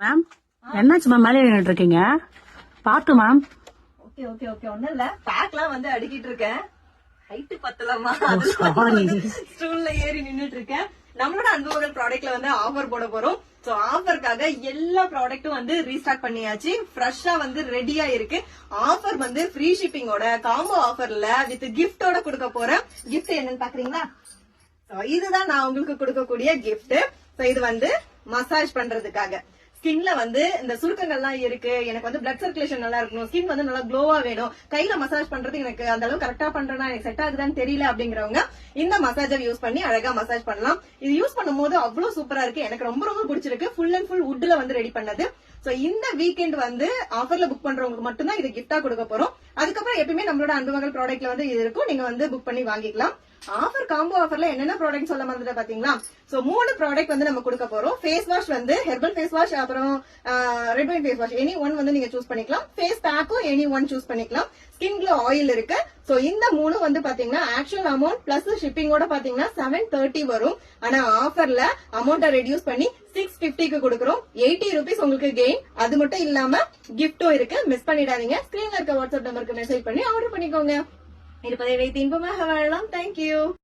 Ma'am என்னாச்சு ma'am மேலே நின்னுட்டு இருக்கீங்க? பாத்து மேம். ஓகே ஓகே ஓகே ஒண்ணும் இல்ல, பேக்லாம் வந்து அடிக்கிட்டு இருக்கேன். ஹைட் பத்தலமா ஸ்டூல்ல ஏறி நின்னுட்டு இருக்கேன். நம்மளோட அன்புமகள் ப்ராடக்ட்ல வந்து ஆஃபர் போட போறோம். சோ ஆஃபருக்காக எல்லா ப்ராடக்ட்டும் வந்து ரீஸ்டார்ட் பண்ணியாச்சு. ஃப்ரெஷ்ஷா வந்து ரெடியா இருக்கு. ஆஃபர் வந்து ஃப்ரீ ஷிப்பிங்கோட காம்போ ஆஃபர்ல வித் கிஃப்டோட கொடுக்க போறேன். கிஃப்ட் என்னன்னு பாக்குறீங்களா? சோ இதுதான் நான் உங்களுக்கு கொடுக்கக்கூடிய கிஃப்ட். சோ இது வந்து மசாஜ் பண்றதுக்காக. ஸ்கின்ல வந்து இந்த சுருக்கங்கள்லாம் இருக்கு, எனக்கு வந்து பிளட் சர்க்குலேஷன் நல்லா இருக்கணும், ஸ்கின் வந்து நல்லா க்ளோவா வேணும், கையில மசாஜ் பண்றது எனக்கு அந்த அளவு கரெக்டா பண்றேன்னா எனக்கு செட் ஆகுதான்னு தெரியல அப்படிங்கிறவங்க இந்த மசாஜர் யூஸ் பண்ணி அழகா மசாஜ் பண்ணலாம். இது யூஸ் பண்ணும்போது அவ்வளவு சூப்பரா இருக்கு, எனக்கு ரொம்ப ரொம்ப பிடிச்சிருக்கு. ஃபுல் அண்ட் ஃபுல் வுட்ல வந்து ரெடி பண்ணது. சோ இந்த வீக்கெண்ட் வந்து ஆஃபர்ல புக் பண்றவங்களுக்கு மட்டும்தான் இது கிஃப்டா கொடுக்க போறோம். அதுக்கப்புறம் எப்பயுமே நம்மளோட அன்புமகள் ப்ராடக்ட்ல வந்து இது இருக்கும், நீங்க வந்து புக் பண்ணி வாங்கிக்கலாம். ஆஃபர் காம்போ ஆஃபர்ல என்னென்ன ப்ராடக்ட் சொல்ல மறந்துட்டு பாத்தீங்களா? சோ 3 ப்ராடக்ட் வந்து நம்ம கொடுக்க போறோம். ஃபேஸ் வாஷ் வந்து ஹெர்பல் ஃபேஸ் வாஷ், அப்புறம் red wine face wash, any one வந்து நீங்க சூஸ் பண்ணிக்கலாம். ஃபேஸ் பேக்கும் எனி ஒன் சூஸ் பண்ணிக்கலாம். ஸ்கின் க்ளோ ஆயில் இருக்கு. சோ இந்த 3 வந்து பாத்தீங்கன்னா ஆக்சுவல் அமௌண்ட் பிளஸ் ஷிப்பிங்கோட பாத்தீங்கன்னா 730 வரும். ஆனா ஆஃபர்ல அமௌண்ட்டை ரெடியூஸ் பண்ணி 650க்கு கொடுக்குறோம். 80 rupees உங்களுக்கு கெயின். அது மட்டும் இல்லாம கிஃப்டும் இருக்கு, மிஸ் பண்ணிடாதீங்க. ஸ்கிரீன்ல இருக்க வாட்ஸ்அப் நம்பருக்கு மெசேஜ் பண்ணி ஆர்டர் பண்ணிக்கோங்க. இருப்பதை வைத்து இன்பமாக வாழலாம். தேங்க்யூ.